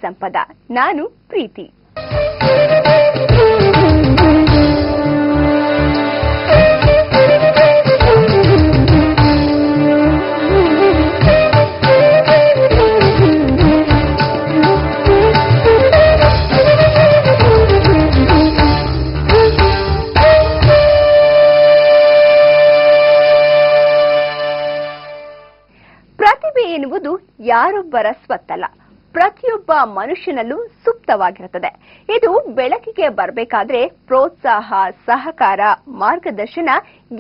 ಸಂಪದ. ನಾನು ಪ್ರೀತಿ. ಪ್ರತಿಭೆ ಎನ್ನುವುದು ಯಾರೊಬ್ಬರ ಸ್ವತ್ತಲ್ಲ, ಪ್ರತಿಯೊಬ್ಬ ಮನುಷ್ಯನಲ್ಲೂ ಸುಪ್ತವಾಗಿರುತ್ತದೆ. ಇದು ಬೆಳಕಿಗೆ ಬರಬೇಕಾದ್ರೆ ಪ್ರೋತ್ಸಾಹ, ಸಹಕಾರ, ಮಾರ್ಗದರ್ಶನ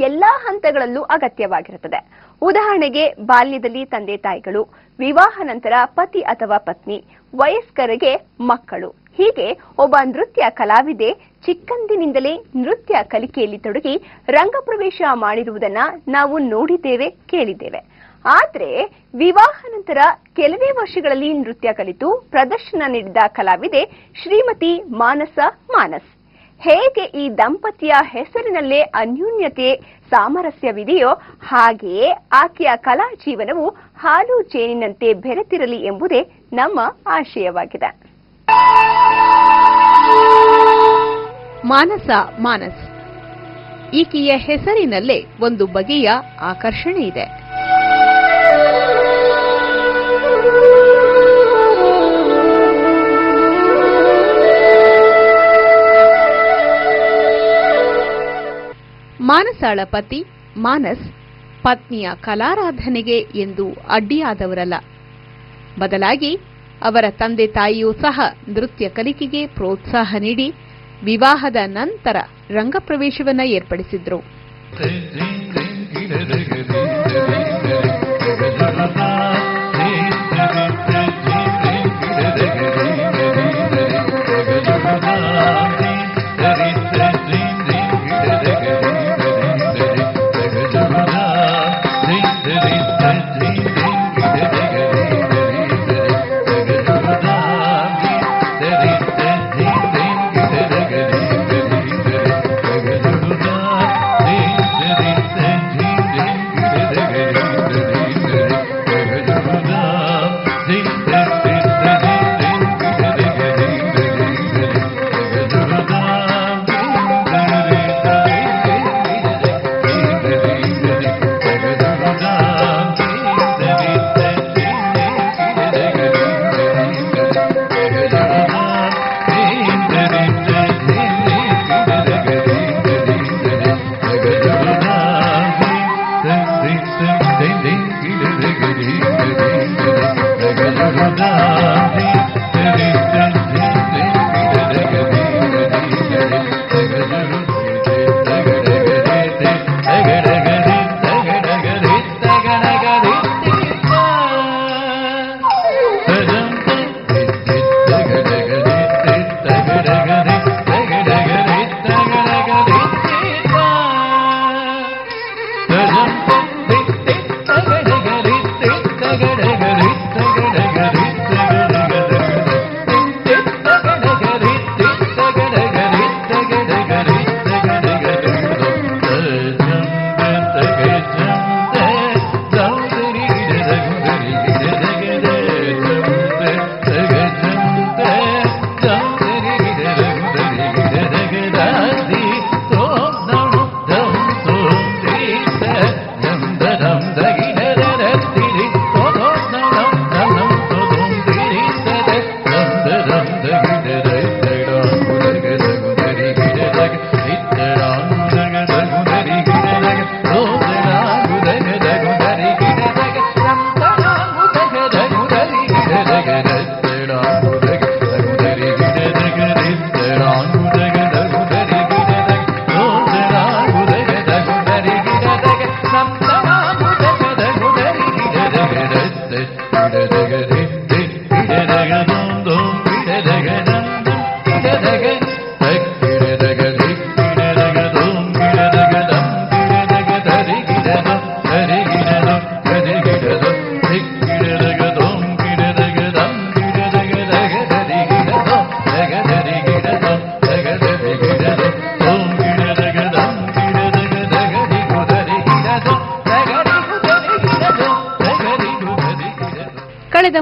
ಎಲ್ಲಾ ಹಂತಗಳಲ್ಲೂ ಅಗತ್ಯವಾಗಿರುತ್ತದೆ. ಉದಾಹರಣೆಗೆ, ಬಾಲ್ಯದಲ್ಲಿ ತಂದೆ ತಾಯಿಗಳು, ವಿವಾಹ ನಂತರ ಪತಿ ಅಥವಾ ಪತ್ನಿ, ವಯಸ್ಕರಿಗೆ ಮಕ್ಕಳು. ಹೀಗೆ ಒಬ್ಬ ನೃತ್ಯ ಕಲಾವಿದೆ ಚಿಕ್ಕಂದಿನಿಂದಲೇ ನೃತ್ಯ ಕಲಿಕೆಯಲ್ಲಿ ತೊಡಗಿ ರಂಗಪ್ರವೇಶ ಮಾಡಿರುವುದನ್ನ ನಾವು ನೋಡಿದ್ದೇವೆ, ಕೇಳಿದ್ದೇವೆ. ಆದರೆ ವಿವಾಹ ನಂತರ ಕೆಲವೇ ವರ್ಷಗಳಲ್ಲಿ ನೃತ್ಯ ಕಲಿತು ಪ್ರದರ್ಶನ ನೀಡಿದ ಕಲಾವಿದೆ ಶ್ರೀಮತಿ ಮಾನಸ್. ಹೇಗೆ ಈ ದಂಪತಿಯ ಹೆಸರಿನಲ್ಲೇ ಅನ್ಯೋನ್ಯತೆ, ಸಾಮರಸ್ಯವಿದೆಯೋ ಹಾಗೆಯೇ ಆಕೆಯ ಕಲಾ ಜೀವನವು ಹಾಲು ಜೇನಿನಂತೆ ಬೆರೆತಿರಲಿ ಎಂಬುದೇ ನಮ್ಮ ಆಶಯವಾಗಿದೆ. ಮಾನಸ್ ಈಕೆಯ ಹೆಸರಿನಲ್ಲೇ ಒಂದು ಬಗೆಯ ಆಕರ್ಷಣೆ ಇದೆ. ಮಾನಸಾಳ ಪತಿ ಮಾನಸ್ ಪತ್ನಿಯ ಕಲಾರಾಧನೆಗೆ ಎಂದು ಅಡ್ಡಿಯಾದವರಲ್ಲ. ಬದಲಾಗಿ ಅವರ ತಂದೆ ತಾಯಿಯೂ ಸಹ ನೃತ್ಯ ಕಲಿಕೆಗೆ ಪ್ರೋತ್ಸಾಹ ನೀಡಿ ವಿವಾಹದ ನಂತರ ರಂಗಪ್ರವೇಶವನ್ನ ಏರ್ಪಡಿಸಿದ್ರು.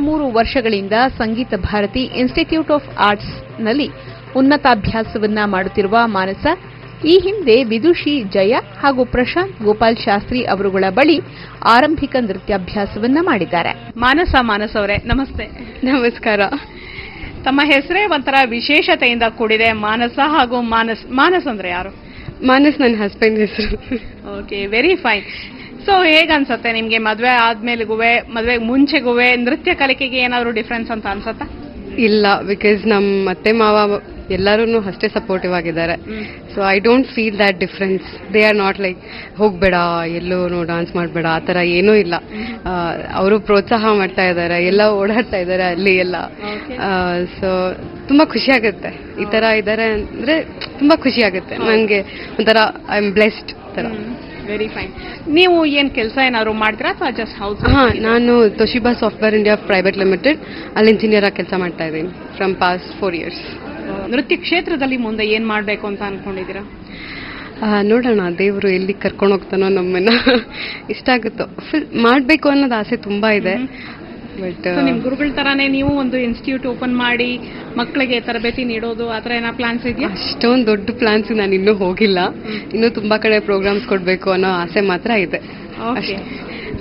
3 ವರ್ಷಗಳಿಂದ ಸಂಗೀತ ಭಾರತಿ ಇನ್ಸ್ಟಿಟ್ಯೂಟ್ ಆಫ್ ಆರ್ಟ್ಸ್ನಲ್ಲಿ ಉನ್ನತಾಭ್ಯಾಸವನ್ನ ಮಾಡುತ್ತಿರುವ ಮಾನಸ ಈ ಹಿಂದೆ ವಿದುಷಿ ಜಯ ಹಾಗೂ ಪ್ರಶಾಂತ್ ಗೋಪಾಲ್ ಶಾಸ್ತ್ರಿ ಅವರುಗಳ ಬಳಿ ಆರಂಭಿಕ ನೃತ್ಯಾಭ್ಯಾಸವನ್ನ ಮಾಡಿದ್ದಾರೆ. ಮಾನಸ ಅವರೇ, ನಮಸ್ತೆ. ನಮಸ್ಕಾರ. ತಮ್ಮ ಹೆಸರೇ ಒಂಥರ ವಿಶೇಷತೆಯಿಂದ ಕೂಡಿದೆ, ಮಾನಸ ಹಾಗೂ ಮಾನಸ್ ಅಂದ್ರೆ ಯಾರು? ಮಾನಸ್ ನನ್ನ ಹಸ್ಬೆಂಡ್ ಹೆಸರು. Okay, very fine. ಸೊ ಹೇಗನ್ಸತ್ತೆ ನಿಮ್ಗೆ ಮದ್ವೆ ಆದ್ಮೇಲೆಗುವೆ ಮದ್ವೆಗೆ ಮುಂಚೆಗುವೆ ನೃತ್ಯ ಕಲಿಕೆಗೆ ಏನಾದ್ರು ಡಿಫ್ರೆನ್ಸ್ ಅಂತ ಅನ್ಸತ್ತಾ? ಇಲ್ಲ, ಬಿಕಾಸ್ ನಮ್ಮ ಅತ್ತೆ ಮಾವ ಎಲ್ಲರೂ ಅಷ್ಟೇ ಸಪೋರ್ಟಿವ್ ಆಗಿದ್ದಾರೆ. So I don't feel that difference. They are not like ಹೋಗ್ಬೇಡ ಎಲ್ಲೂ ಡಾನ್ಸ್ ಮಾಡಬೇಡ ಆ ಥರ ಏನೂ ಇಲ್ಲ. ಅವರು ಪ್ರೋತ್ಸಾಹ ಮಾಡ್ತಾ ಇದ್ದಾರೆ, ಎಲ್ಲ ಓಡಾಡ್ತಾ ಇದ್ದಾರೆ ಅಲ್ಲಿ ಎಲ್ಲ. ಸೊ ತುಂಬಾ ಖುಷಿ ಆಗುತ್ತೆ ಈ ತರ ಇದ್ದಾರೆ ಅಂದ್ರೆ, ತುಂಬಾ ಖುಷಿ ಆಗುತ್ತೆ ನನಗೆ. ಒಂಥರ ಐ ಆಮ್ ಬ್ಲೆಸ್ಡ್ ತರ. Very fine. ನೀವು ಏನ್ ಕೆಲಸ ಏನಾದ್ರು ಮಾಡ್ತೀರಾ ಅಥವಾ ಜಸ್ಟ್ ಹೌಸ್? ನಾನು ತೊಶಿಬಾ ಸಾಫ್ಟ್ವೇರ್ ಇಂಡಿಯಾ ಪ್ರೈವೇಟ್ ಲಿಮಿಟೆಡ್ ಅಲ್ಲಿ ಇಂಜಿನಿಯರ್ ಆಗಿ ಕೆಲಸ ಮಾಡ್ತಾ ಇದ್ದೀನಿ ಫ್ರಮ್ ಪಾಸ್ಟ್ 4 years. ನೃತ್ಯ ಕ್ಷೇತ್ರದಲ್ಲಿ ಮುಂದೆ ಏನ್ ಮಾಡ್ಬೇಕು ಅಂತ ಅನ್ಕೊಂಡಿದ್ದೀರಾ? ನೋಡೋಣ, ದೇವರು ಎಲ್ಲಿ ಕರ್ಕೊಂಡು ಹೋಗ್ತಾನೋ ನಮ್ಮನ್ನ. ಇಷ್ಟ ಆಗುತ್ತೋ ಮಾಡ್ಬೇಕು ಅನ್ನೋದು ಆಸೆ ತುಂಬಾ ಇದೆ. ಬಟ್ ನಿಮ್ ಗುರುಗಳ ತರಾನೇ ನೀವು ಒಂದು ಇನ್ಸ್ಟಿಟ್ಯೂಟ್ ಓಪನ್ ಮಾಡಿ ಮಕ್ಕಳಿಗೆ ತರಬೇತಿ ನೀಡೋದು ಆತರ ಏನೋ ಪ್ಲಾನ್ಸ್ ಇದೆಯಾ? ಅಷ್ಟೊಂದು ದೊಡ್ಡ ಪ್ಲಾನ್ಸ್ ನಾನು ಇನ್ನೂ ಹೋಗಿಲ್ಲ. ಇನ್ನೂ ತುಂಬಾ ಕಡೆ ಪ್ರೋಗ್ರಾಮ್ಸ್ ಕೊಡ್ಬೇಕು ಅನ್ನೋ ಆಸೆ ಮಾತ್ರ ಇದೆ.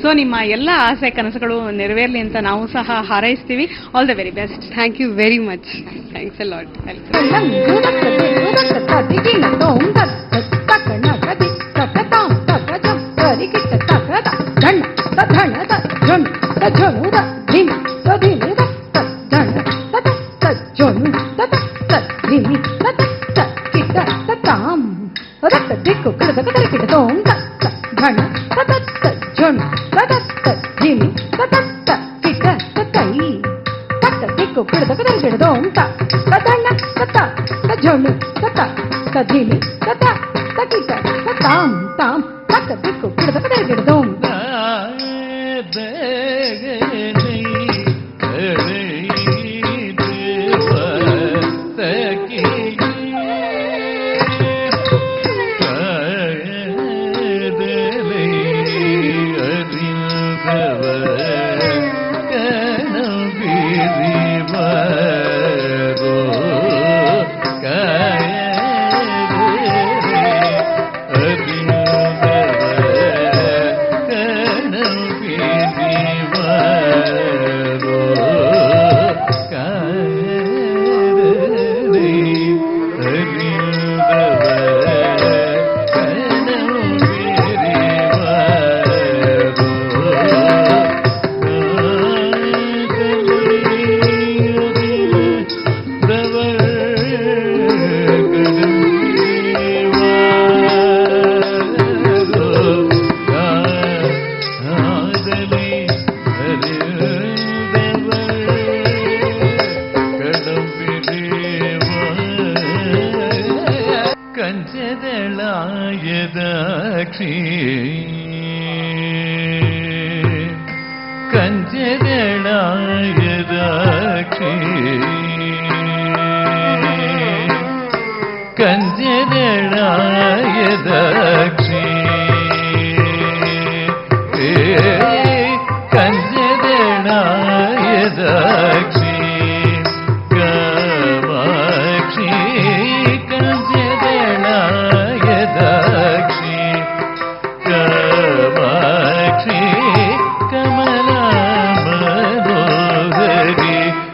ಸೊ ನಿಮ್ಮ ಎಲ್ಲ ಆಸೆ ಕನಸುಗಳು ನೆರವೇರ್ಲಿ ಅಂತ ನಾವು ಸಹ ಹಾರೈಸ್ತೀವಿ. All the very best. Thank you very much. Thanks a lot.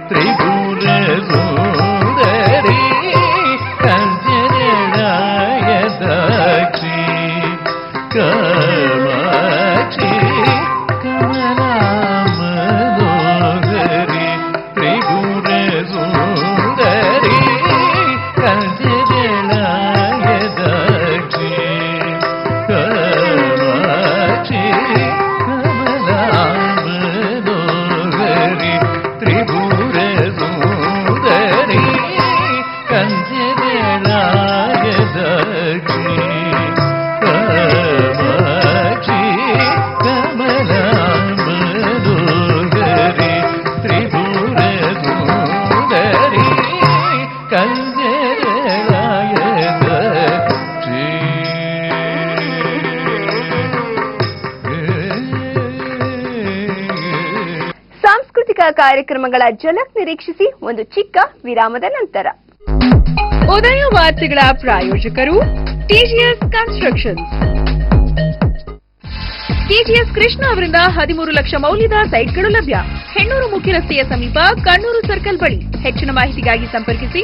Tripura Sundari ಕಂಜನರಾಯ ದಕ್ಷಿ ಕಾರ್ಯಕ್ರಮಗಳ ಝಲಕ್ ನಿರೀಕ್ಷಿಸಿ ಒಂದು ಚಿಕ್ಕ ವಿರಾಮದ ನಂತರ. ಉದಯ ವಾರ್ತೆಗಳ ಪ್ರಾಯೋಜಕರು ಟಿಜಿಎಸ್ ಕನ್ಸ್ಟ್ರಕ್ಷನ್ಸ್. ಟಿಜಿಎಸ್ ಕೃಷ್ಣ ಅವರಿಂದ 13 ಲಕ್ಷ ಮೌಲ್ಯದ ಸೈಟ್ಗಳು ಲಭ್ಯ. ಹೆಣ್ಣೂರು ಮುಖ್ಯ ರಸ್ತೆಯ ಸಮೀಪ, ಕಣ್ಣೂರು ಸರ್ಕಲ್ ಬಳಿ. ಹೆಚ್ಚಿನ ಮಾಹಿತಿಗಾಗಿ ಸಂಪರ್ಕಿಸಿ.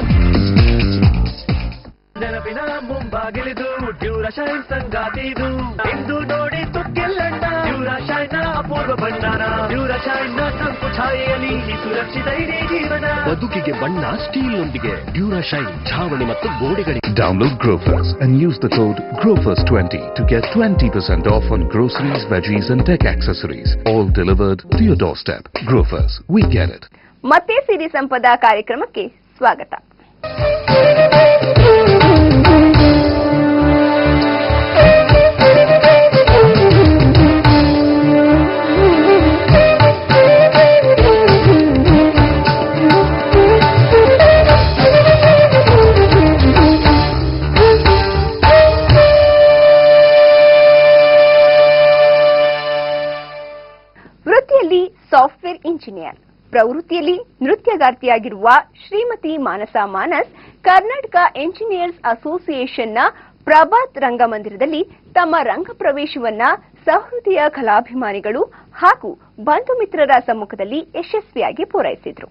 ನೆನಪಿನ ಮುಂಬಾಗಿಲಿದು ಡ್ಯೂರಾಶೈನ್ ಸಂಗಾತಿದು ಇಂದು ನೋಡಿ ತುಕ್ಕೆಲ್ಲಣ್ಣ ಡ್ಯೂರಾಶೈನ್ ಅಪೂರ್ವ ಭಂಡಾರ. ಡ್ಯೂರಾಶೈನ್ ತಂಪು ಛಾಯೆಯಲ್ಲಿ ಸುರಕ್ಷಿತ ಇಡೀ ಜೀವನ. ಬದುಕಿಗೆ ಬಣ್ಣ ಸ್ಟೀಲ್ನೊಂದಿಗೆ ಡ್ಯೂರಾಶೈನ್ ಛಾವಣಿ ಮತ್ತು ಗೋಡೆಗಳಿಗೆ. Download Grofers and use the code GROFERS20 to get 20% off on groceries, veggies and tech accessories. All delivered to your doorstep. Grofers, we get it. ಮತ್ತೆ ಸಿರಿ ಸಂಪದ ಕಾರ್ಯಕ್ರಮಕ್ಕೆ ಸ್ವಾಗತ. ವೃತ್ತಿಯಲ್ಲಿ ಸಾಫ್ಟ್ವೇರ್ ಇಂಜಿನಿಯರ್, ಪ್ರವೃತ್ತಿಯಲ್ಲಿ ನೃತ್ಯಗಾರ್ತಿಯಾಗಿರುವ ಶ್ರೀಮತಿ ಮಾನಸ ಮಾನಸ್ ಕರ್ನಾಟಕ ಎಂಜಿನಿಯರ್ಸ್ ಅಸೋಸಿಯೇಷನ್ನ ಪ್ರಭಾತ್ ರಂಗಮಂದಿರದಲ್ಲಿ ತಮ್ಮ ರಂಗ ಪ್ರವೇಶವನ್ನ ಸಹೃದಯ ಕಲಾಭಿಮಾನಿಗಳು ಹಾಗೂ ಬಂಧು ಮಿತ್ರರ ಸಮ್ಮುಖದಲ್ಲಿ ಯಶಸ್ವಿಯಾಗಿ ಪೂರೈಸಿದರು.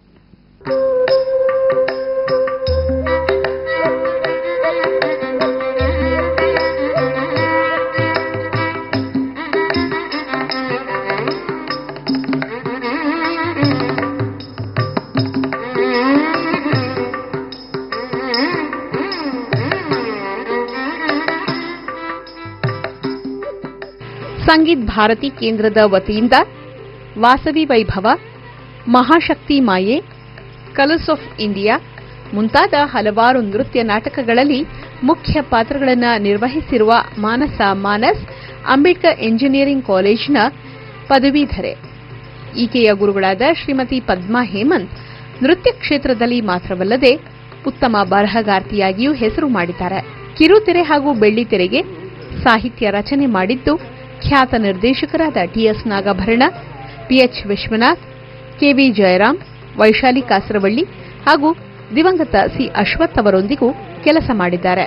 ಸಂಗೀತ್ ಭಾರತಿ ಕೇಂದ್ರದ ವತಿಯಿಂದ ವಾಸವಿ ವೈಭವ, ಮಹಾಶಕ್ತಿ ಮಾಯೆ, ಕಲರ್ಸ್ ಆಫ್ ಇಂಡಿಯಾ ಮುಂತಾದ ಹಲವಾರು ನೃತ್ಯ ನಾಟಕಗಳಲ್ಲಿ ಮುಖ್ಯ ಪಾತ್ರಗಳನ್ನು ನಿರ್ವಹಿಸಿರುವ ಮಾನಸ ಮಾನಸ್ ಅಂಬೇಡ್ಕರ್ ಎಂಜಿನಿಯರಿಂಗ್ ಕಾಲೇಜಿನ ಪದವೀಧರೆ. ಈಕೆಯ ಗುರುಗಳಾದ ಶ್ರೀಮತಿ ಪದ್ಮಾ ಹೇಮಂತ್ ನೃತ್ಯ ಕ್ಷೇತ್ರದಲ್ಲಿ ಮಾತ್ರವಲ್ಲದೆ ಉತ್ತಮ ಬರಹಗಾರ್ತಿಯಾಗಿಯೂ ಹೆಸರು ಮಾಡಿದ್ದಾರೆ. ಕಿರುತೆರೆ ಹಾಗೂ ಬೆಳ್ಳಿತೆರೆಗೆ ಸಾಹಿತ್ಯ ರಚನೆ ಮಾಡಿದ್ದು ಖ್ಯಾತ ನಿರ್ದೇಶಕರಾದ ಟಿಎಸ್ ನಾಗಭರಣ, ಪಿಎಚ್ ವಿಶ್ವನಾಥ್, ಕೆವಿ ಜಯರಾಮ್, ವೈಶಾಲಿ ಕಾಸರವಳ್ಳಿ ಹಾಗೂ ದಿವಂಗತ ಸಿ ಅಶ್ವಥ್ ಅವರೊಂದಿಗೂ ಕೆಲಸ ಮಾಡಿದ್ದಾರೆ.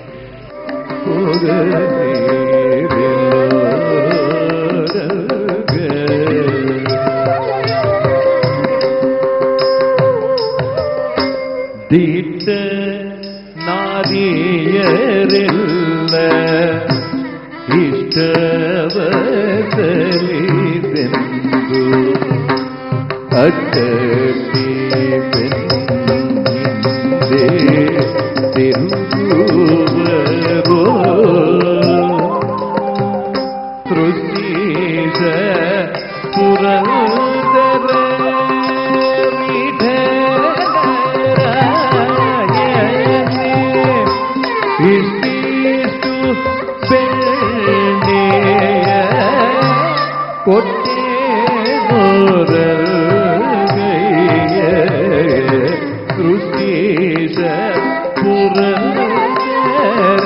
ಇಷ್ಟವಸಲಿದೆಂದು ಅಕ್ಕಿ ಬೆನ್ನಿಂದೆ ತಿರುಗುವರೋ ಸೃಷ್ಟಿಸ ಪುರಂದರ ವಿಠಲರಾಯನೇ ಇಷ್ಟಿಷ್ಟು ಬೆಣ್ಣೆಯ ಕೊಟ್ಟೆ ಗೋರಗೈಯ ಸೃಷ್ಟಿಸ ಪುರಂದರ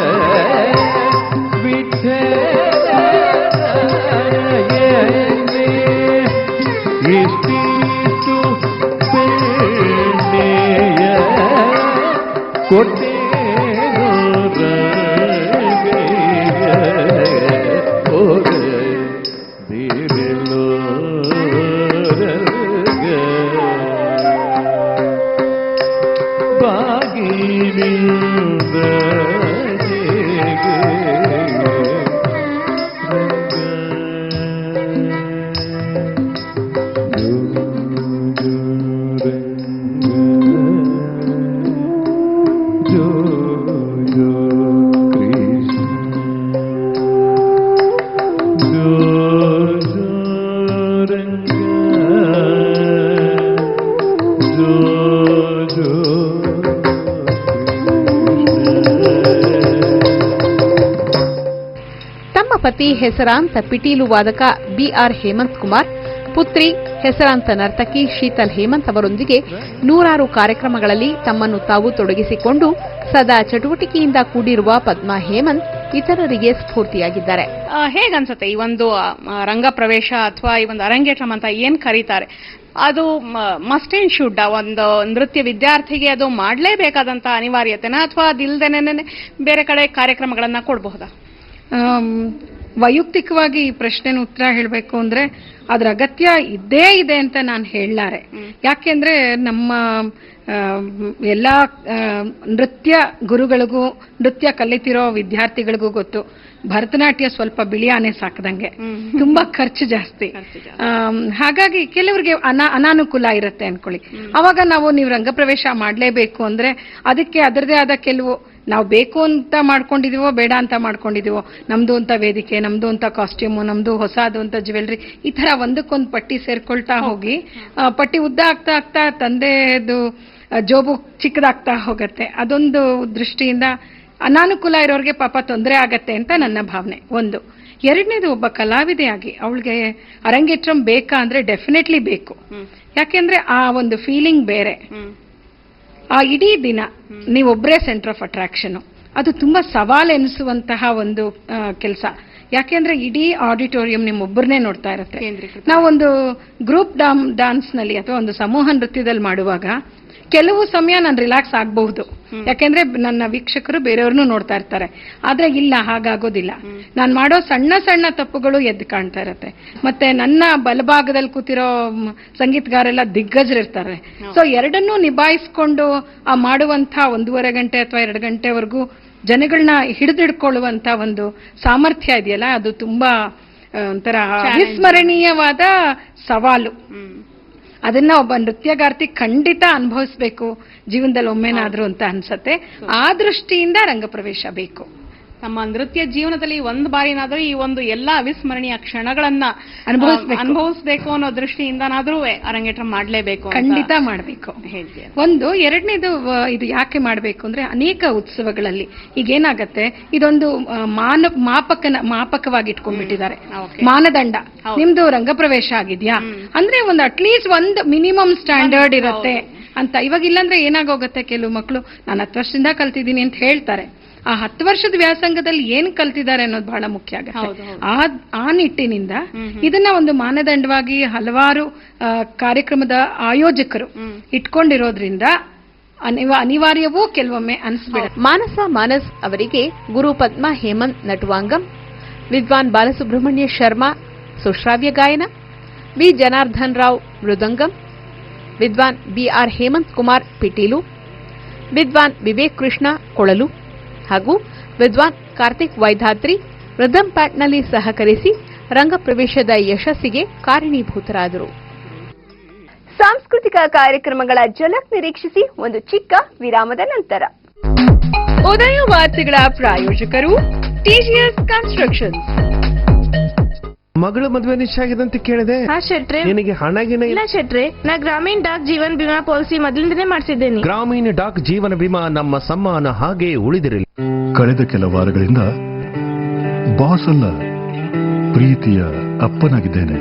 ವಿಠಲರಾಯನೇ ಇಷ್ಟಿಷ್ಟು ಬೆಣ್ಣೆಯ ಕೊಟ್ಟೆ ಪತಿ ಹೆಸರಾಂತ ಪಿಟೀಲು ವಾದಕ ಬಿಆರ್ ಹೇಮಂತ್ ಕುಮಾರ್, ಪುತ್ರಿ ಹೆಸರಾಂತ ನರ್ತಕಿ ಶೀತಲ್ ಹೇಮಂತ್ ಅವರೊಂದಿಗೆ ನೂರಾರು ಕಾರ್ಯಕ್ರಮಗಳಲ್ಲಿ ತಮ್ಮನ್ನು ತಾವು ತೊಡಗಿಸಿಕೊಂಡು ಸದಾ ಚಟುವಟಿಕೆಯಿಂದ ಕೂಡಿರುವ ಪದ್ಮಾ ಹೇಮಂತ್ ಇತರರಿಗೆ ಸ್ಫೂರ್ತಿಯಾಗಿದ್ದಾರೆ. ಹೇಗನ್ಸುತ್ತೆ ಈ ಒಂದು ರಂಗ ಪ್ರವೇಶ ಅಥವಾ ಈ ಒಂದು ಅರಂಗೇಟ್ರಂ ಅಂತ ಏನ್ ಕರೀತಾರೆ, ಅದು ಮಸ್ಟ್ ಅಂಡ್ ಶುಡ್ ಒಂದು ನೃತ್ಯ ವಿದ್ಯಾರ್ಥಿಗೆ ಅದು ಮಾಡಲೇಬೇಕಾದಂತ ಅನಿವಾರ್ಯತೆನಾ ಅಥವಾ ಅದಿಲ್ದೇನೆ ಬೇರೆ ಕಡೆ ಕಾರ್ಯಕ್ರಮಗಳನ್ನ ಕೊಡಬಹುದಾ? ವೈಯಕ್ತಿಕವಾಗಿ ಈ ಪ್ರಶ್ನೆನ ಉತ್ತರ ಹೇಳಬೇಕು ಅಂದ್ರೆ ಅದ್ರ ಅಗತ್ಯ ಇದ್ದೇ ಇದೆ ಅಂತ ನಾನು ಹೇಳಲಾರೆ. ಯಾಕೆಂದ್ರೆ ನಮ್ಮ ಎಲ್ಲಾ ನೃತ್ಯ ಗುರುಗಳಿಗೂ ನೃತ್ಯ ಕಲಿತಿರೋ ವಿದ್ಯಾರ್ಥಿಗಳಿಗೂ ಗೊತ್ತು, ಭರತನಾಟ್ಯ ಸ್ವಲ್ಪ ಬಿಳಿ ಆನೆ ಸಾಕದಂಗೆ, ತುಂಬಾ ಖರ್ಚು ಜಾಸ್ತಿ. ಹಾಗಾಗಿ ಕೆಲವರಿಗೆ ಅನಾನುಕೂಲ ಇರುತ್ತೆ ಅನ್ಕೊಳ್ಳಿ. ಅವಾಗ ನೀವು ರಂಗಪ್ರವೇಶ ಮಾಡಲೇಬೇಕು ಅಂದ್ರೆ ಅದಕ್ಕೆ ಅದರದೇ ಆದ ಕೆಲವು ನಾವು ಬೇಕು ಅಂತ ಮಾಡ್ಕೊಂಡಿದೀವೋ ಬೇಡ ಅಂತ ಮಾಡ್ಕೊಂಡಿದೀವೋ, ನಮ್ದು ಅಂತ ವೇದಿಕೆ, ನಮ್ದು ಅಂತ ಕಾಸ್ಟ್ಯೂಮು, ನಮ್ದು ಹೊಸದು ಅಂತ ಜ್ಯುವೆಲ್ರಿ, ಈ ತರ ಒಂದಕ್ಕೊಂದು ಪಟ್ಟಿ ಸೇರ್ಕೊಳ್ತಾ ಹೋಗಿ ಪಟ್ಟಿ ಉದ್ದ ಆಗ್ತಾ ಆಗ್ತಾ ತಂದೆದು ಜೋಬು ಚಿಕ್ಕದಾಗ್ತಾ ಹೋಗತ್ತೆ. ಅದೊಂದು ದೃಷ್ಟಿಯಿಂದ ಅನಾನುಕೂಲ ಇರೋರಿಗೆ ಪಾಪ ತೊಂದರೆ ಆಗತ್ತೆ ಅಂತ ನನ್ನ ಭಾವನೆ. ಒಂದು. ಎರಡನೇದು, ಒಬ್ಬ ಕಲಾವಿದೆಯಾಗಿ ಅವಳಿಗೆ ಅರಂಗೇಟ್ರಂ ಬೇಕಾ ಅಂದ್ರೆ ಡೆಫಿನೆಟ್ಲಿ ಬೇಕು. ಯಾಕೆಂದ್ರೆ ಆ ಒಂದು ಫೀಲಿಂಗ್ ಬೇರೆ. ಆ ಇಡೀ ದಿನ ನೀವೊಬ್ಬರೇ ಸೆಂಟರ್ ಆಫ್ ಅಟ್ರಾಕ್ಷನ್, ಅದು ತುಂಬಾ ಸವಾಲು ಎನಿಸುವಂತಹ ಒಂದು ಕೆಲಸ. ಯಾಕೆಂದ್ರೆ ಇಡೀ ಆಡಿಟೋರಿಯಂ ನಿಮ್ಮೊಬ್ಬರನ್ನೇ ನೋಡ್ತಾ ಇರುತ್ತೆ. ನಾವೊಂದು ಗ್ರೂಪ್ ಡಾನ್ಸ್ ನಲ್ಲಿ ಅಥವಾ ಒಂದು ಸಮೂಹ ನೃತ್ಯದಲ್ಲಿ ಮಾಡುವಾಗ ಕೆಲವು ಸಮಯ ನಾನು ರಿಲ್ಯಾಕ್ಸ್ ಆಗಬಹುದು, ಯಾಕೆಂದ್ರೆ ನನ್ನ ವೀಕ್ಷಕರು ಬೇರೆಯವ್ರನ್ನೂ ನೋಡ್ತಾ ಇರ್ತಾರೆ. ಆದ್ರೆ ಇಲ್ಲ, ಹಾಗಾಗೋದಿಲ್ಲ. ನಾನು ಮಾಡೋ ಸಣ್ಣ ಸಣ್ಣ ತಪ್ಪುಗಳು ಎದ್ದು ಕಾಣ್ತಾ ಇರತ್ತೆ. ಮತ್ತೆ ನನ್ನ ಬಲಭಾಗದಲ್ಲಿ ಕೂತಿರೋ ಸಂಗೀತಗಾರೆಲ್ಲ ದಿಗ್ಗಜರಿರ್ತಾರೆ. ಸೊ ಎರಡನ್ನೂ ನಿಭಾಯಿಸ್ಕೊಂಡು ಆ ಮಾಡುವಂತ 1.5 ಗಂಟೆ ಅಥವಾ 2 ಗಂಟೆವರೆಗೂ ಜನಗಳನ್ನ ಹಿಡಿದಿಡ್ಕೊಳ್ಳುವಂತ ಒಂದು ಸಾಮರ್ಥ್ಯ ಇದೆಯಲ್ಲ, ಅದು ತುಂಬಾ ಒಂಥರ ಅವಿಸ್ಮರಣೀಯವಾದ ಸವಾಲು. ಅದನ್ನ ಒಬ್ಬ ನೃತ್ಯಗಾರ್ತಿ ಖಂಡಿತ ಅನುಭವಿಸ್ಬೇಕು ಜೀವನದಲ್ಲಿ ಒಮ್ಮೆನಾದ್ರೂ ಅಂತ ಅನ್ಸತ್ತೆ. ಆ ದೃಷ್ಟಿಯಿಂದ ರಂಗಪ್ರವೇಶ ಬೇಕು. ನಮ್ಮ ನೃತ್ಯ ಜೀವನದಲ್ಲಿ ಒಂದು ಬಾರಿನಾದ್ರೂ ಈ ಒಂದು ಎಲ್ಲಾ ಅವಿಸ್ಮರಣೀಯ ಕ್ಷಣಗಳನ್ನ ಅನುಭವಿಸಬೇಕು ಅನ್ನೋ ದೃಷ್ಟಿಯಿಂದನಾದ್ರೂ ಅರಂಗೇಟ್ರ ಮಾಡಲೇಬೇಕು, ಖಂಡಿತ ಮಾಡಬೇಕು. ಒಂದು. ಎರಡನೇದು, ಇದು ಯಾಕೆ ಮಾಡಬೇಕು ಅಂದ್ರೆ ಅನೇಕ ಉತ್ಸವಗಳಲ್ಲಿ ಈಗೇನಾಗತ್ತೆ, ಇದೊಂದು ಮಾಪಕವಾಗಿ ಇಟ್ಕೊಂಡ್ಬಿಟ್ಟಿದ್ದಾರೆ. ಮಾನದಂಡ, ನಿಮ್ದು ರಂಗಪ್ರವೇಶ ಆಗಿದ್ಯಾ ಅಂದ್ರೆ ಒಂದು ಅಟ್ಲೀಸ್ಟ್ ಒಂದು ಮಿನಿಮಮ್ ಸ್ಟ್ಯಾಂಡರ್ಡ್ ಇರುತ್ತೆ ಅಂತ. ಇವಾಗ ಇಲ್ಲಾಂದ್ರೆ ಏನಾಗೋಗತ್ತೆ, ಕೆಲವು ಮಕ್ಕಳು ನಾನು 10 ವರ್ಷದಿಂದ ಕಲ್ತಿದ್ದೀನಿ ಅಂತ ಹೇಳ್ತಾರೆ. ಆ 10 ವರ್ಷದ ವ್ಯಾಸಂಗದಲ್ಲಿ ಏನ್ ಕಲ್ತಿದ್ದಾರೆ ಅನ್ನೋದು ಬಹಳ ಮುಖ್ಯ ಆಗುತ್ತೆ. ಆ ನಿಟ್ಟಿನಿಂದ ಇದನ್ನ ಒಂದು ಮಾನದಂಡವಾಗಿ ಹಲವಾರು ಕಾರ್ಯಕ್ರಮದ ಆಯೋಜಕರು ಇಟ್ಕೊಂಡಿರೋದ್ರಿಂದ ಅನಿವಾರ್ಯವೂ ಕೆಲವೊಮ್ಮೆ ಅನಿಸ್ಬೇಡ. ಮಾನಸ್ ಅವರಿಗೆ ಗುರು ಪದ್ಮ ಹೇಮಂತ್ ನಟವಾಂಗಂ, ವಿದ್ವಾನ್ ಬಾಲಸುಬ್ರಹ್ಮಣ್ಯ ಶರ್ಮಾ ಸುಶ್ರಾವ್ಯ ಗಾಯನ, ವಿ ಜನಾರ್ದನ್ ರಾವ್ ಮೃದಂಗಂ, ವಿದ್ವಾನ್ ಬಿಆರ್ ಹೇಮಂತ್ ಕುಮಾರ್ ಪಿಟೀಲು, ವಿದ್ವಾನ್ ವಿವೇಕ್ ಕೃಷ್ಣ ಕೊಳಲು ಹಾಗೂ ವಿದ್ವಾನ್ ಕಾರ್ತಿಕ್ ವೈಧಾತ್ರಿ ರಿದಮ್ ಪ್ಯಾಟ್ನಲ್ಲಿ ಸಹಕರಿಸಿ ರಂಗಪ್ರವೇಶದ ಯಶಸ್ಸಿಗೆ ಕಾರಣೀಭೂತರಾದರು. ಸಾಂಸ್ಕೃತಿಕ ಕಾರ್ಯಕ್ರಮಗಳ ಝಲಕ್ ನಿರೀಕ್ಷಿಸಿ ಒಂದು ಚಿಕ್ಕ ವಿರಾಮದ ನಂತರ. ಉದಯ ವಾರ್ತೆಗಳ ಪ್ರಾಯೋಜಕರು ಟಿಜಿಎಸ್ ಕನ್ಸ್ಟ್ರಕ್ಷನ್ಸ್. ಮಗಳ ಮದುವೆ ನಿಶ್ಚಯ ಆಗಿದೆ ಅಂತ ಕೇಳಿದೆ. ಶೆಟ್ರೆ, ನಿನಗೆ ಹಣಗಿನ ಇಲ್ಲ ಶೆಟ್ರೆ, ನಾ ಗ್ರಾಮೀಣ್ ಡಾಕ್ ಜೀವನ್ ಬಿಮಾ ಪಾಲಿಸಿ ಮೊದಲಿಂದನೇ ಮಾಡಿಸಿದ್ದೇನೆ. ಗ್ರಾಮೀಣ ಡಾಕ್ ಜೀವನ ವಿಮಾ ನಮ್ಮ ಸಮ್ಮಾನ ಹಾಗೆ ಉಳಿದಿರಲಿ. ಕಳೆದ ಕೆಲ ವಾರಗಳಿಂದ ಬಾಸ್ ಅಲ್ಲ, ಪ್ರೀತಿಯ ಅಪ್ಪನಾಗಿದ್ದೇನೆ.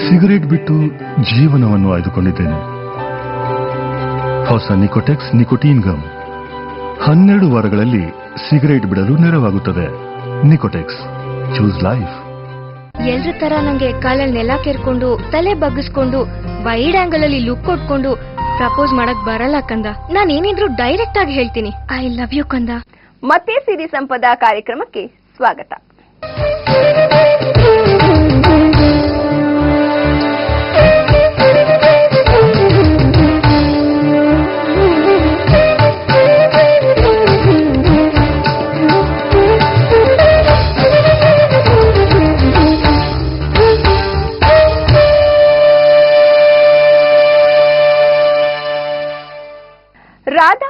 ಸಿಗರೇಟ್ ಬಿಟ್ಟು ಜೀವನವನ್ನು ಆಯ್ದುಕೊಂಡಿದ್ದೇನೆ. ಹೊಸ ನಿಕೋಟೆಕ್ಸ್ ನಿಕೋಟೀನ್ ಗಮ್ 12 ವಾರಗಳಲ್ಲಿ ಸಿಗರೇಟ್ ಬಿಡಲು ನೆರವಾಗುತ್ತದೆ. ನಿಕೋಟೆಕ್ಸ್, ಚೂಸ್ ಲೈಫ್. ಎಲ್ರ ತರ ನಂಗೆ ಕಾಲಲ್ಲಿ ನೆಲ ಕೆರ್ಕೊಂಡು ತಲೆ ಬಗ್ಗಿಸ್ಕೊಂಡು ವೈಡ್ ಆಂಗಲ್ ಅಲ್ಲಿ ಲುಕ್ ಕೊಟ್ಕೊಂಡು ಪ್ರಪೋಸ್ ಮಾಡಕ್ ಬರಲ್ಲ ಕಂದ. ನಾನೇನಿದ್ರು ಡೈರೆಕ್ಟ್ ಆಗಿ ಹೇಳ್ತೀನಿ, ಐ ಲವ್ ಯು ಕಂದ. ಮತ್ತೆ ಸಿರಿ ಸಂಪದ ಕಾರ್ಯಕ್ರಮಕ್ಕೆ ಸ್ವಾಗತ. ರಾಧಾ